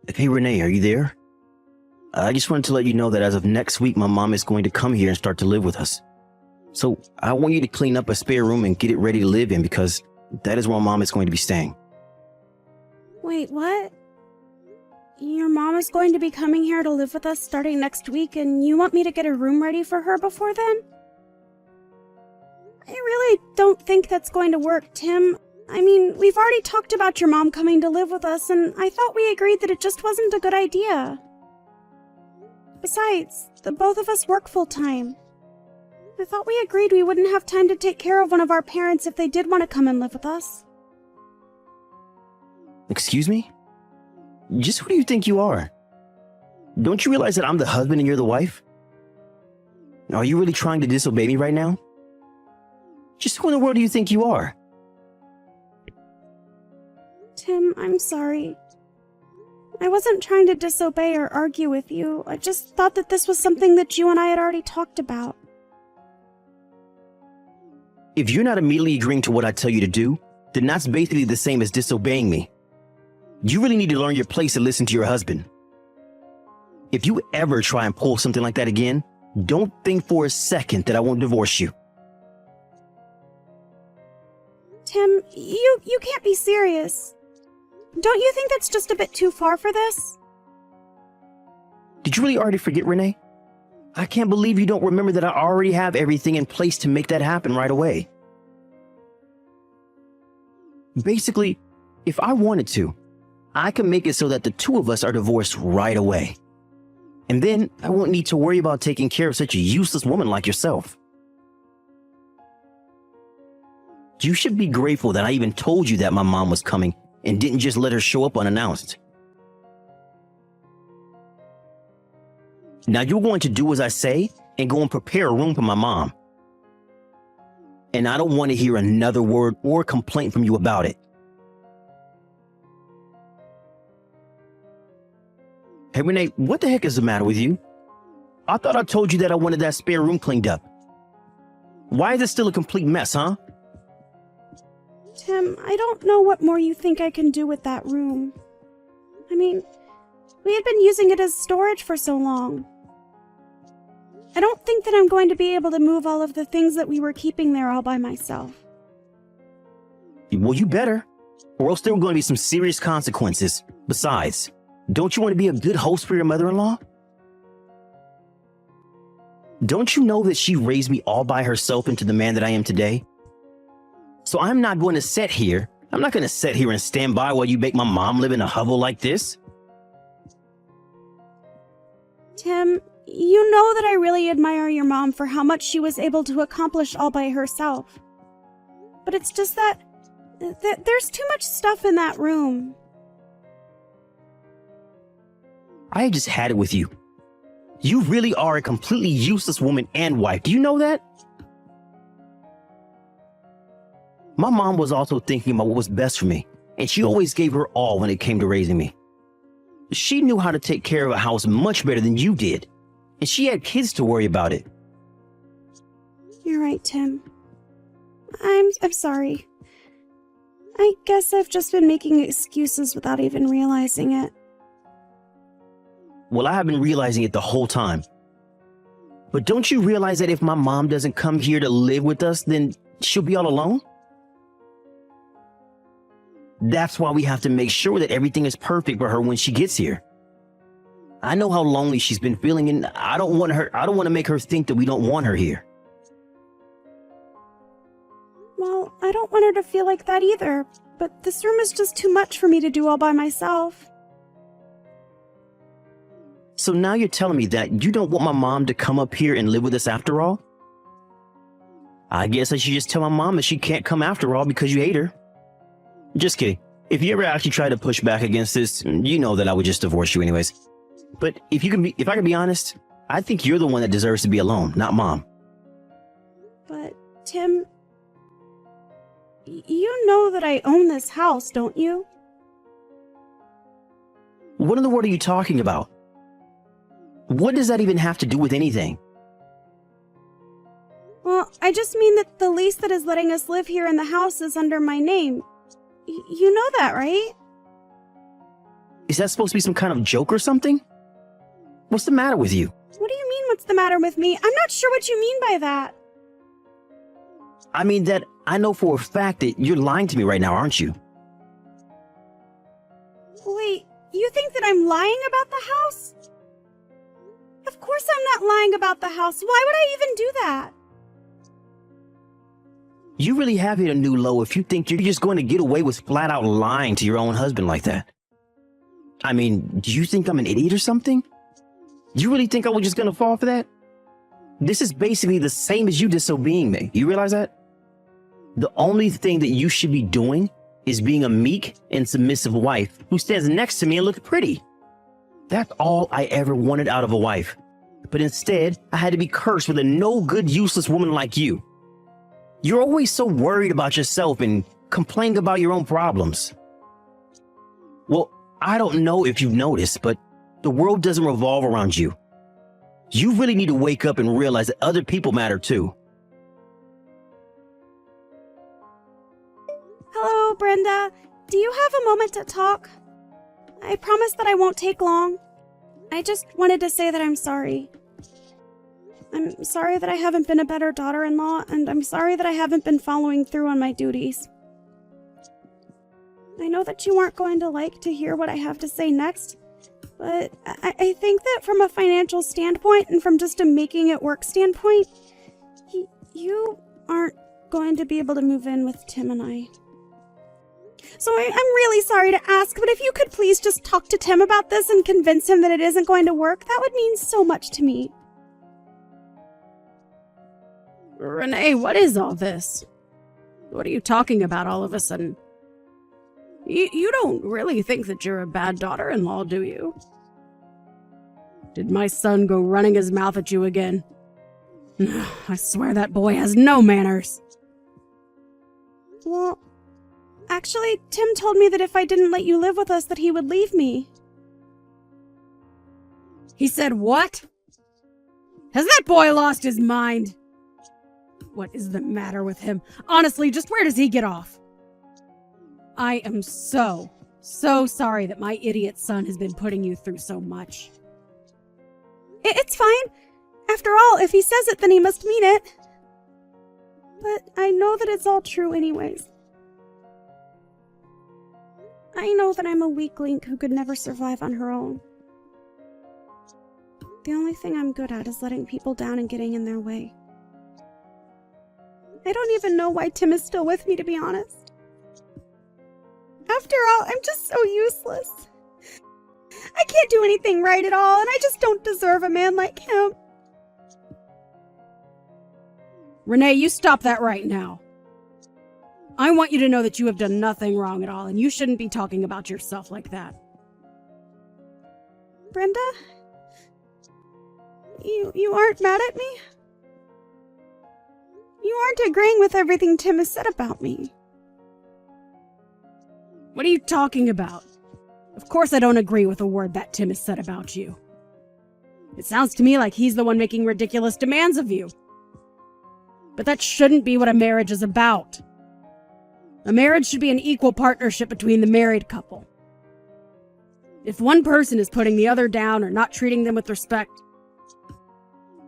Hey Renee, are you there? I just wanted to let you know that as of next week, my mom is going to come here and start to live with us. So I want you to clean up a spare room and get it ready to live in because that is where my mom is going to be staying. Wait, what? Your mom is going to be coming here to live with us starting next week, and you want me to get a room ready for her before then? I really don't think that's going to work, Tim. I mean, we've already talked about your mom coming to live with us, and I thought we agreed that it just wasn't a good idea. Besides, the both of us work full-time. I thought we agreed we wouldn't have time to take care of one of our parents if they did want to come and live with us. Excuse me? Just who do you think you are? Don't you realize that I'm the husband and you're the wife? Are you really trying to disobey me right now? Just who in the world do you think you are? Tim, I'm sorry. I wasn't trying to disobey or argue with you. I just thought that this was something that you and I had already talked about. If you're not immediately agreeing to what I tell you to do, then that's basically the same as disobeying me. You really need to learn your place and listen to your husband. If you ever try and pull something like that again, don't think for a second that I won't divorce you. Tim, you can't be serious. Don't you think that's just a bit too far for this? Did you really already forget, Renee? I can't believe you don't remember that I already have everything in place to make that happen right away. Basically, if I wanted to, I could make it so that the two of us are divorced right away. And then I won't need to worry about taking care of such a useless woman like yourself. You should be grateful that I even told you that my mom was coming and didn't just let her show up unannounced. Now you're going to do as I say and go and prepare a room for my mom. And I don't want to hear another word or complaint from you about it. Hey Renee, what the heck is the matter with you? I thought I told you that I wanted that spare room cleaned up. Why is it still a complete mess, huh? Tim, I don't know what more you think I can do with that room. I mean, we had been using it as storage for so long. I don't think that I'm going to be able to move all of the things that we were keeping there all by myself. Well, you better, or else there are going to be some serious consequences. Besides, don't you want to be a good host for your mother-in-law? Don't you know that she raised me all by herself into the man that I am today? So I'm not going to sit here and stand by while you make my mom live in a hovel like this. Tim, you know that I really admire your mom for how much she was able to accomplish all by herself. But it's just that there's too much stuff in that room. I just had it with you. You really are a completely useless woman and wife. Do you know that? My mom was also thinking about what was best for me, and she always gave her all when it came to raising me. She knew how to take care of a house much better than you did, and she had kids to worry about it. You're right, Tim. I'm sorry. I guess I've just been making excuses without even realizing it. Well, I have been realizing it the whole time. But don't you realize that if my mom doesn't come here to live with us, then she'll be all alone? That's why we have to make sure that everything is perfect for her when she gets here. I know how lonely she's been feeling, and I don't want to make her think that we don't want her here. Well, I don't want her to feel like that either, but this room is just too much for me to do all by myself. So now you're telling me that you don't want my mom to come up here and live with us after all? I guess I should just tell my mom that she can't come after all because you hate her. Just kidding. If you ever actually try to push back against this, you know that I would just divorce you anyways. But if I can be honest, I think you're the one that deserves to be alone, not mom. But, Tim, you know that I own this house, don't you? What in the world are you talking about? What does that even have to do with anything? Well, I just mean that the lease that is letting us live here in the house is under my name. You know that, right? Is that supposed to be some kind of joke or something? What's the matter with you? What do you mean, what's the matter with me? I'm not sure what you mean by that. I mean that I know for a fact that you're lying to me right now, aren't you? Wait, you think that I'm lying about the house? Of course I'm not lying about the house. Why would I even do that? You really have hit a new low if you think you're just going to get away with flat out lying to your own husband like that. I mean, do you think I'm an idiot or something? You really think I was just going to fall for that? This is basically the same as you disobeying me. You realize that? The only thing that you should be doing is being a meek and submissive wife who stands next to me and looks pretty. That's all I ever wanted out of a wife. But instead, I had to be cursed with a no good, useless woman like you. You're always so worried about yourself and complaining about your own problems. Well, I don't know if you've noticed, but the world doesn't revolve around you. You really need to wake up and realize that other people matter too. Hello, Brenda. Do you have a moment to talk? I promise that I won't take long. I just wanted to say that I'm sorry. I'm sorry that I haven't been a better daughter-in-law, and I'm sorry that I haven't been following through on my duties. I know that you aren't going to like to hear what I have to say next, but I think that from a financial standpoint and from just a making it work standpoint, you aren't going to be able to move in with Tim and I. So I'm really sorry to ask, but if you could please just talk to Tim about this and convince him that it isn't going to work, that would mean so much to me. Renee, what is all this? What are you talking about all of a sudden? You don't really think that you're a bad daughter-in-law, do you? Did my son go running his mouth at you again? I swear that boy has no manners. Well, actually, Tim told me that if I didn't let you live with us, that he would leave me. He said what? Has that boy lost his mind? What is the matter with him? Honestly, just where does he get off? I am so sorry that my idiot son has been putting you through so much. It's fine. After all, if he says it, then he must mean it. But I know that it's all true anyways. I know that I'm a weak link who could never survive on her own. The only thing I'm good at is letting people down and getting in their way. I don't even know why Tim is still with me, to be honest. After all, I'm just so useless. I can't do anything right at all, and I just don't deserve a man like him. Renee, you stop that right now. I want you to know that you have done nothing wrong at all, and you shouldn't be talking about yourself like that. Brenda? You aren't mad at me? You aren't agreeing with everything Tim has said about me. What are you talking about? Of course I don't agree with a word that Tim has said about you. It sounds to me like he's the one making ridiculous demands of you. But that shouldn't be what a marriage is about. A marriage should be an equal partnership between the married couple. If one person is putting the other down or not treating them with respect,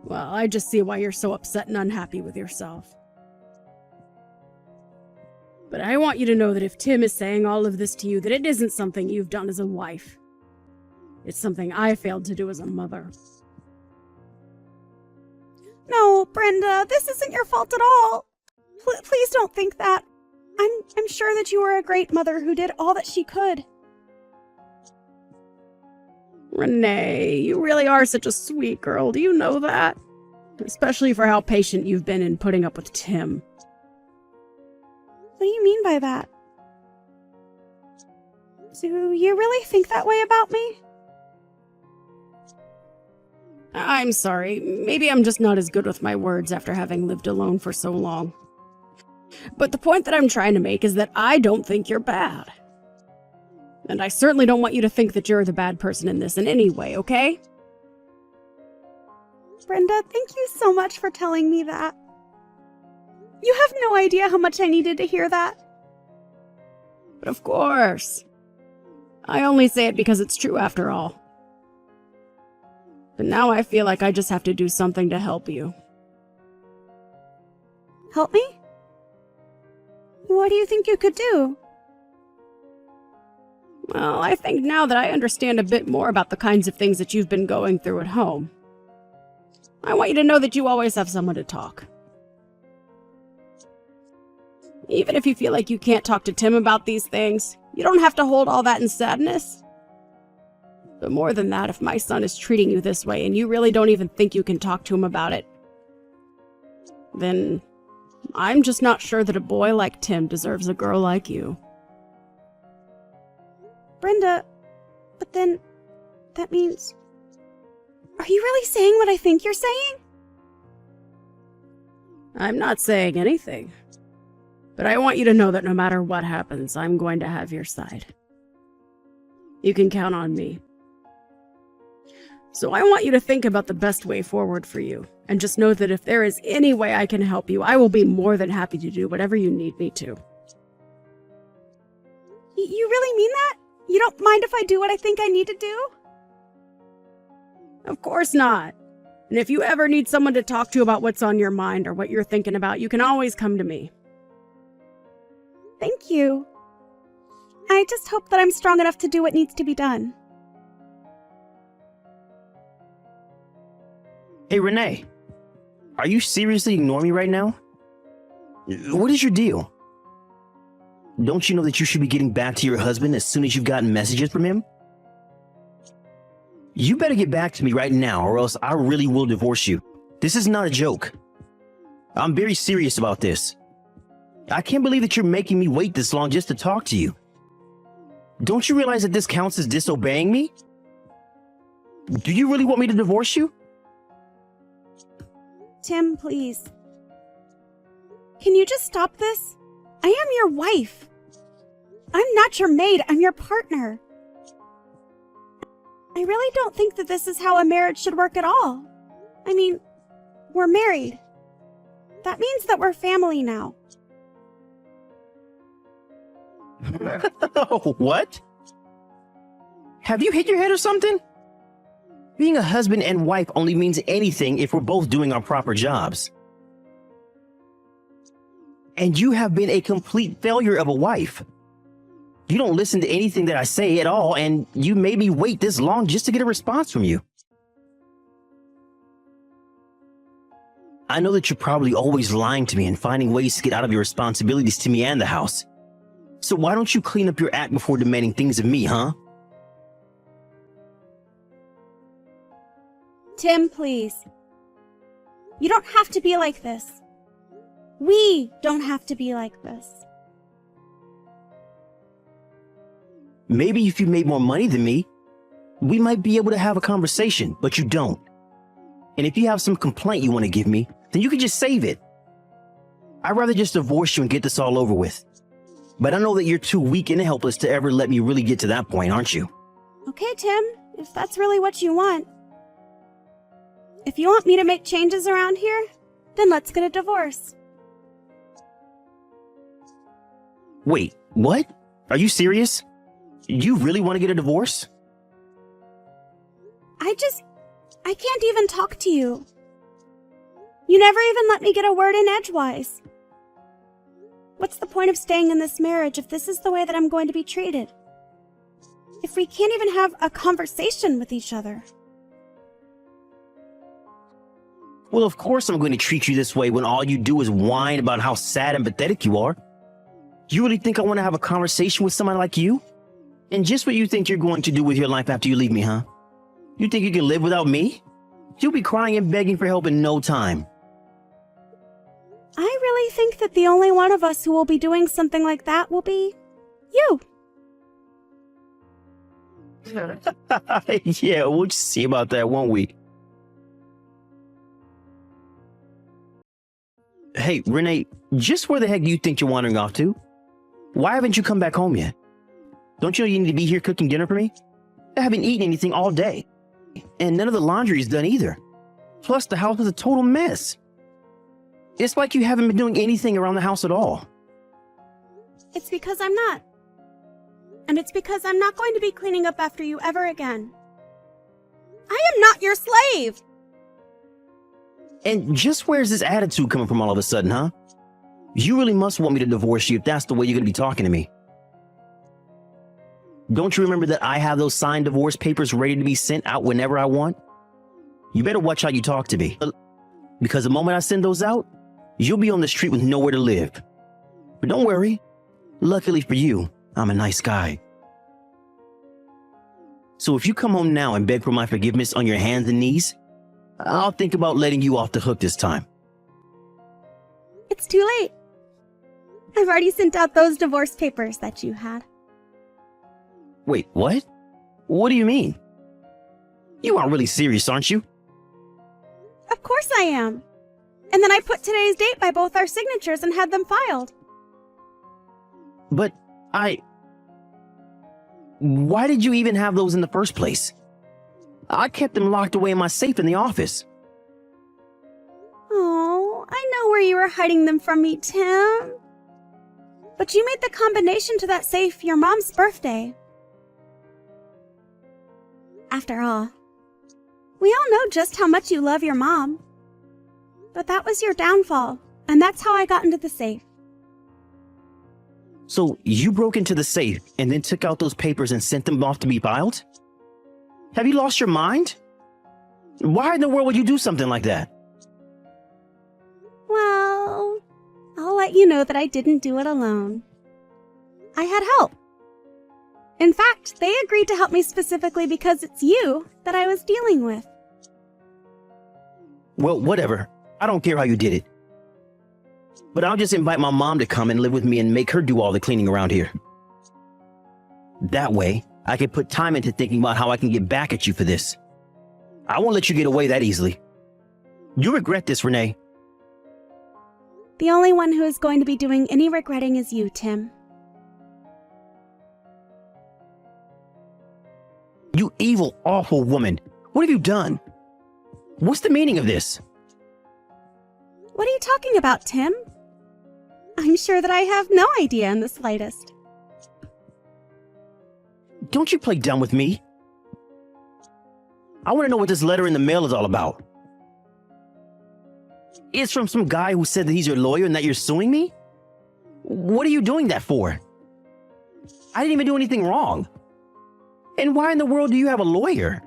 well, I just see why you're so upset and unhappy with yourself. But I want you to know that if Tim is saying all of this to you, that it isn't something you've done as a wife. It's something I failed to do as a mother. No, Brenda, this isn't your fault at all. Please don't think that. I'm sure that you were a great mother who did all that she could. Renee, you really are such a sweet girl. Do you know that? Especially for how patient you've been in putting up with Tim. What do you mean by that? Do you really think that way about me? I'm sorry. Maybe I'm just not as good with my words after having lived alone for so long. But the point that I'm trying to make is that I don't think you're bad. And I certainly don't want you to think that you're the bad person in this in any way, okay? Brenda, thank you so much for telling me that. You have no idea how much I needed to hear that. But of course. I only say it because it's true after all. But now I feel like I just have to do something to help you. Help me? What do you think you could do? Well, I think now that I understand a bit more about the kinds of things that you've been going through at home, I want you to know that you always have someone to talk. Even if you feel like you can't talk to Tim about these things, you don't have to hold all that in sadness. But more than that, if my son is treating you this way and you really don't even think you can talk to him about it, then I'm just not sure that a boy like Tim deserves a girl like you. Brenda, but then that means... Are you really saying what I think you're saying? I'm not saying anything. But I want you to know that no matter what happens, I'm going to have your side. You can count on me. So I want you to think about the best way forward for you, and just know that if there is any way I can help you, I will be more than happy to do whatever you need me to. You really mean that? You don't mind if I do what I think I need to do? Of course not. And if you ever need someone to talk to about what's on your mind or what you're thinking about, you can always come to me. Thank you. I just hope that I'm strong enough to do what needs to be done. Hey, Renee. Are you seriously ignoring me right now? What is your deal? Don't you know that you should be getting back to your husband as soon as you've gotten messages from him? You better get back to me right now, or else I really will divorce you. This is not a joke. I'm very serious about this. I can't believe that you're making me wait this long just to talk to you. Don't you realize that this counts as disobeying me? Do you really want me to divorce you? Tim, please. Can you just stop this? I am your wife. I'm not your maid, I'm your partner. I really don't think that this is how a marriage should work at all. I mean, we're married. That means that we're family now. What? Have you hit your head or something? Being a husband and wife only means anything if we're both doing our proper jobs. And you have been a complete failure of a wife. You don't listen to anything that I say at all, and you made me wait this long just to get a response from you. I know that you're probably always lying to me and finding ways to get out of your responsibilities to me and the house. So why don't you clean up your act before demanding things of me, huh? Tim, please. You don't have to be like this. We don't have to be like this. Maybe if you made more money than me, we might be able to have a conversation, but you don't. And if you have some complaint you want to give me, then you can just save it. I'd rather just divorce you and get this all over with. But I know that you're too weak and helpless to ever let me really get to that point, aren't you? Okay, Tim, if that's really what you want. If you want me to make changes around here, then let's get a divorce. Wait, what? Are you serious? You really want to get a divorce? I can't even talk to you. You never even let me get a word in edgewise. What's the point of staying in this marriage if this is the way that I'm going to be treated? If we can't even have a conversation with each other? Well, of course I'm going to treat you this way when all you do is whine about how sad and pathetic you are. You really think I want to have a conversation with somebody like you? And just what you think you're going to do with your life after you leave me, huh? You think you can live without me? You'll be crying and begging for help in no time. I really think that the only one of us who will be doing something like that will be you. Yeah, we'll just see about that, won't we? Hey, Renee, just where the heck do you think you're wandering off to? Why haven't you come back home yet? Don't you know you need to be here cooking dinner for me? I haven't eaten anything all day. And none of the laundry is done either. Plus, the house is a total mess. It's like you haven't been doing anything around the house at all. It's because I'm not. And it's because I'm not going to be cleaning up after you ever again. I am not your slave! And just where's this attitude coming from all of a sudden, huh? You really must want me to divorce you if that's the way you're going to be talking to me. Don't you remember that I have those signed divorce papers ready to be sent out whenever I want? You better watch how you talk to me. Because the moment I send those out, you'll be on the street with nowhere to live. But don't worry. Luckily for you, I'm a nice guy. So if you come home now and beg for my forgiveness on your hands and knees, I'll think about letting you off the hook this time. It's too late. I've already sent out those divorce papers that you had. Wait, what? What do you mean? You aren't really serious, aren't you? Of course I am. And then I put today's date by both our signatures and had them filed. But why did you even have those in the first place? I kept them locked away in my safe in the office. Oh, I know where you were hiding them from me, Tim. But you made the combination to that safe your mom's birthday. After all, we all know just how much you love your mom. But that was your downfall, and that's how I got into the safe. So you broke into the safe and then took out those papers and sent them off to be filed? Have you lost your mind? Why in the world would you do something like that? Well, I'll let you know that I didn't do it alone. I had help. In fact, they agreed to help me specifically because it's you that I was dealing with. Well, whatever. I don't care how you did it. But I'll just invite my mom to come and live with me and make her do all the cleaning around here. That way, I can put time into thinking about how I can get back at you for this. I won't let you get away that easily. You regret this, Renee. The only one who is going to be doing any regretting is you, Tim. You evil, awful woman. What have you done? What's the meaning of this? What are you talking about, Tim? I'm sure that I have no idea in the slightest. Don't you play dumb with me. I want to know what this letter in the mail is all about. It's from some guy who said that he's your lawyer and that you're suing me? What are you doing that for? I didn't even do anything wrong. And why in the world do you have a lawyer?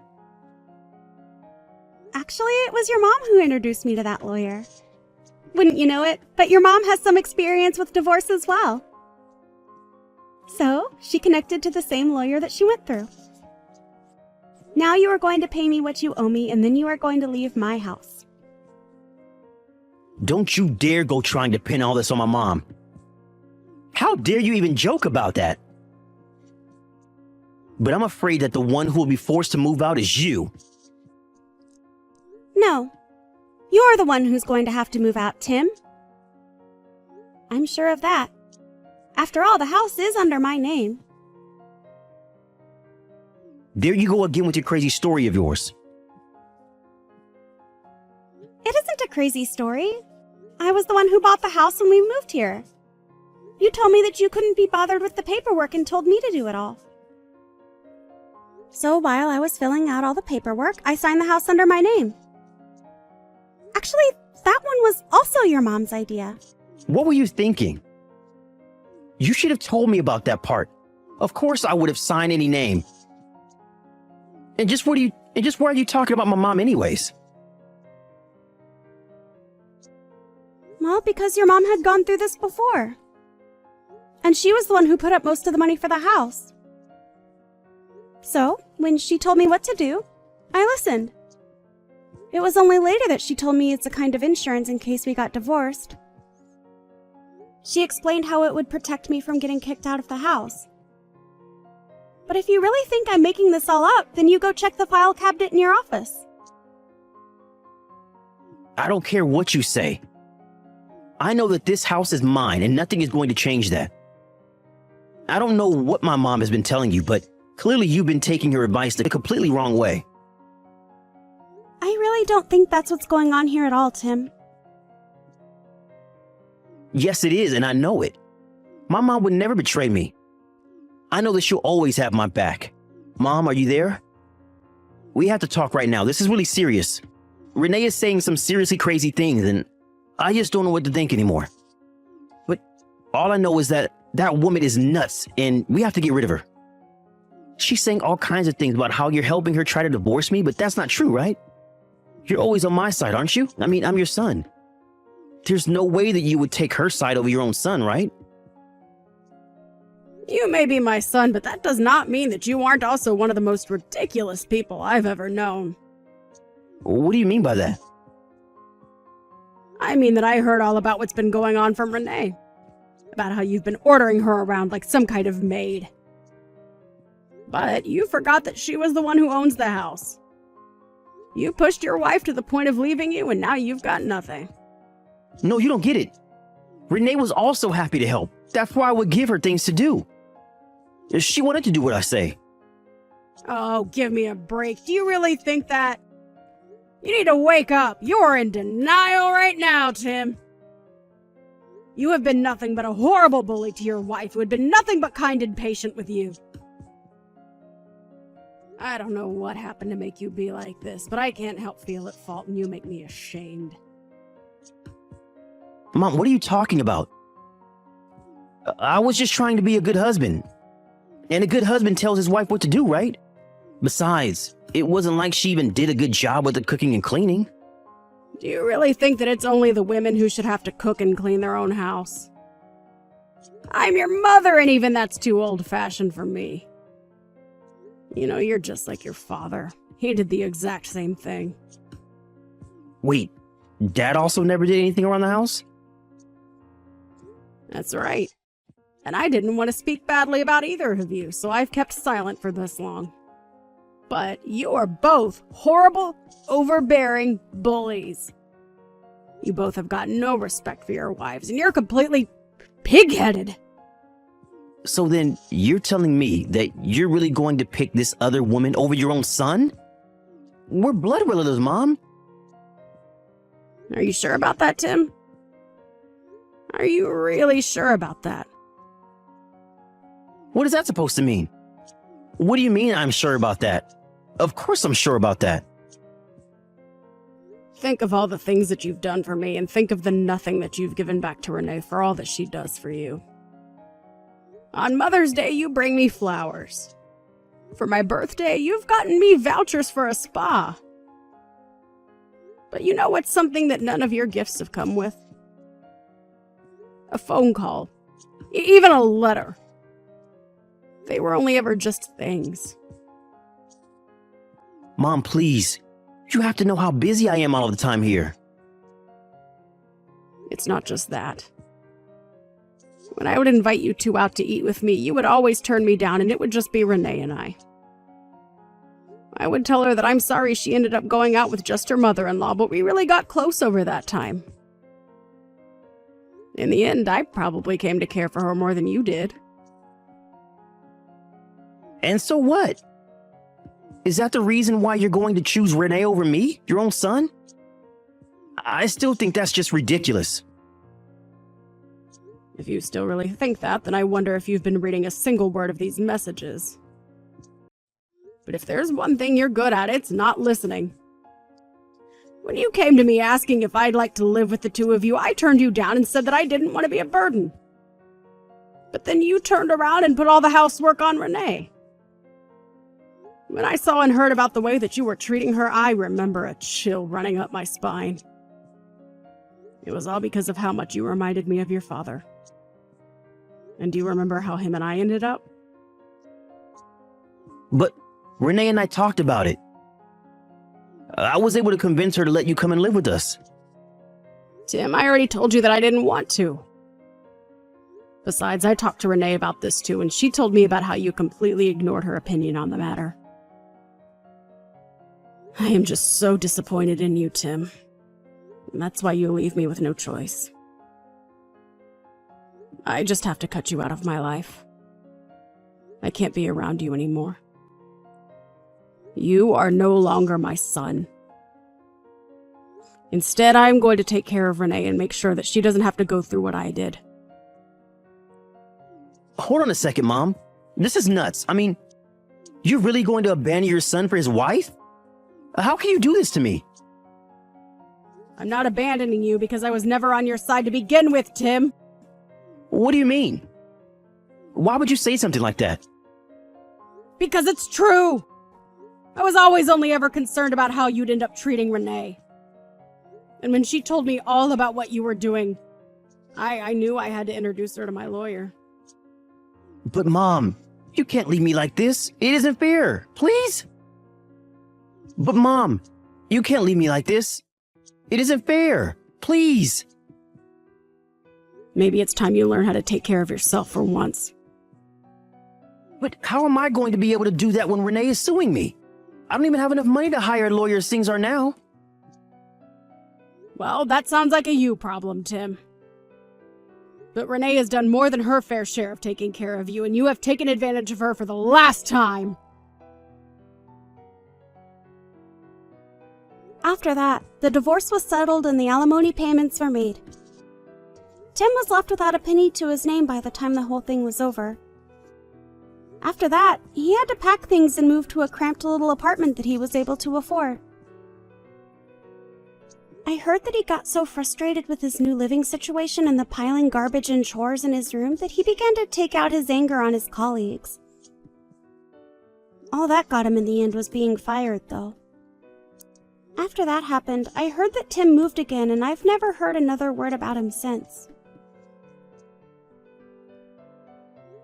Actually, it was your mom who introduced me to that lawyer. Wouldn't you know it, but your mom has some experience with divorce as well. So, she connected to the same lawyer that she went through. Now you are going to pay me what you owe me, and then you are going to leave my house. Don't you dare go trying to pin all this on my mom. How dare you even joke about that? But I'm afraid that the one who will be forced to move out is you. No. You're the one who's going to have to move out, Tim. I'm sure of that. After all, the house is under my name. There you go again with your crazy story of yours. It isn't a crazy story. I was the one who bought the house when we moved here. You told me that you couldn't be bothered with the paperwork and told me to do it all. So while I was filling out all the paperwork, I signed the house under my name. Actually, that one was also your mom's idea. What were you thinking? You should have told me about that part. Of course I would have signed any name. And just why are you talking about my mom anyways? Well, because your mom had gone through this before. And she was the one who put up most of the money for the house. So, when she told me what to do, I listened. It was only later that she told me it's a kind of insurance in case we got divorced. She explained how it would protect me from getting kicked out of the house. But if you really think I'm making this all up, then you go check the file cabinet in your office. I don't care what you say. I know that this house is mine and nothing is going to change that. I don't know what my mom has been telling you, but clearly you've been taking her advice the completely wrong way. I really don't think that's what's going on here at all, Tim. Yes, it is, and I know it. My mom would never betray me. I know that she'll always have my back. Mom, are you there? We have to talk right now. This is really serious. Renee is saying some seriously crazy things, and I just don't know what to think anymore. But all I know is that that woman is nuts, and we have to get rid of her. She's saying all kinds of things about how you're helping her try to divorce me, but that's not true, right? You're always on my side, aren't you? I mean, I'm your son. There's no way that you would take her side over your own son, right? You may be my son, but that does not mean that you aren't also one of the most ridiculous people I've ever known. What do you mean by that? I mean that I heard all about what's been going on from Renee. About how you've been ordering her around like some kind of maid. But you forgot that she was the one who owns the house. You pushed your wife to the point of leaving you, and now you've got nothing. No, you don't get it. Renee was also happy to help. That's why I would give her things to do. She wanted to do what I say. Oh, give me a break. Do you really think that? You need to wake up. You're in denial right now, Tim. You have been nothing but a horrible bully to your wife, who had been nothing but kind and patient with you. I don't know what happened to make you be like this, but I can't help feel at fault, and you make me ashamed. Mom, what are you talking about? I was just trying to be a good husband. And a good husband tells his wife what to do, right? Besides, it wasn't like she even did a good job with the cooking and cleaning. Do you really think that it's only the women who should have to cook and clean their own house? I'm your mother, and even that's too old-fashioned for me. You know, you're just like your father. He did the exact same thing. Wait, Dad also never did anything around the house? That's right. And I didn't want to speak badly about either of you, so I've kept silent for this long. But you are both horrible, overbearing bullies. You both have got no respect for your wives, and you're completely pig-headed. So then, you're telling me that you're really going to pick this other woman over your own son? We're blood relatives, Mom. Are you sure about that, Tim? Are you really sure about that? What is that supposed to mean? What do you mean I'm sure about that? Of course I'm sure about that. Think of all the things that you've done for me, and think of the nothing that you've given back to Renee for all that she does for you. On Mother's Day, you bring me flowers. For my birthday, you've gotten me vouchers for a spa. But you know what's something that none of your gifts have come with? A phone call. Even a letter. They were only ever just things. Mom, please. You have to know how busy I am all the time here. It's not just that. When I would invite you two out to eat with me, you would always turn me down, and it would just be Renee and I. I would tell her that I'm sorry she ended up going out with just her mother-in-law, but we really got close over that time. In the end, I probably came to care for her more than you did. And so what? Is that the reason why you're going to choose Renee over me, your own son? I still think that's just ridiculous. If you still really think that, then I wonder if you've been reading a single word of these messages. But if there's one thing you're good at, it's not listening. When you came to me asking if I'd like to live with the two of you, I turned you down and said that I didn't want to be a burden. But then you turned around and put all the housework on Renee. When I saw and heard about the way that you were treating her, I remember a chill running up my spine. It was all because of how much you reminded me of your father. And do you remember how him and I ended up? But Renee and I talked about it. I was able to convince her to let you come and live with us. Tim, I already told you that I didn't want to. Besides, I talked to Renee about this too, and she told me about how you completely ignored her opinion on the matter. I am just so disappointed in you, Tim. And that's why you leave me with no choice. I just have to cut you out of my life. I can't be around you anymore. You are no longer my son. Instead, I'm going to take care of Renee and make sure that she doesn't have to go through what I did. Hold on a second, Mom. This is nuts. I mean, you're really going to abandon your son for his wife? How can you do this to me? I'm not abandoning you because I was never on your side to begin with, Tim. What do you mean? Why would you say something like that? Because it's true. I was always only ever concerned about how you'd end up treating Renee. And when she told me all about what you were doing, I knew I had to introduce her to my lawyer. But Mom, you can't leave me like this. It isn't fair. Please? But Mom, you can't leave me like this. It isn't fair. Please. Maybe it's time you learn how to take care of yourself for once. But how am I going to be able to do that when Renee is suing me? I don't even have enough money to hire a lawyer as things are now. Well, that sounds like a you problem, Tim. But Renee has done more than her fair share of taking care of you, and you have taken advantage of her for the last time. After that, the divorce was settled and the alimony payments were made. Tim was left without a penny to his name by the time the whole thing was over. After that, he had to pack things and move to a cramped little apartment that he was able to afford. I heard that he got so frustrated with his new living situation and the piling garbage and chores in his room that he began to take out his anger on his colleagues. All that got him in the end was being fired, though. After that happened, I heard that Tim moved again, and I've never heard another word about him since.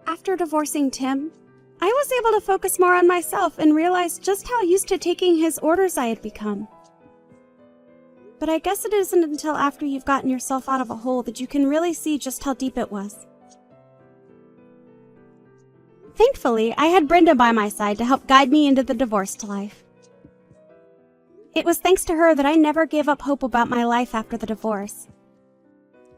After divorcing Tim, I was able to focus more on myself and realize just how used to taking his orders I had become. But I guess it isn't until after you've gotten yourself out of a hole that you can really see just how deep it was. Thankfully, I had Brenda by my side to help guide me into the divorced life. It was thanks to her that I never gave up hope about my life after the divorce.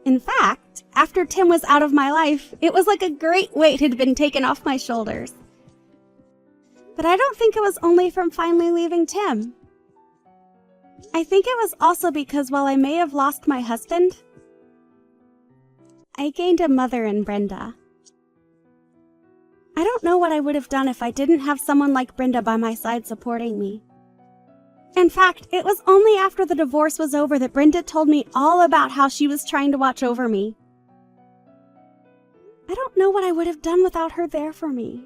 In fact, after Tim was out of my life, it was like a great weight had been taken off my shoulders. But I don't think it was only from finally leaving Tim. I think it was also because while I may have lost my husband, I gained a mother in Brenda. I don't know what I would have done if I didn't have someone like Brenda by my side supporting me. In fact, it was only after the divorce was over that Brenda told me all about how she was trying to watch over me. I don't know what I would have done without her there for me.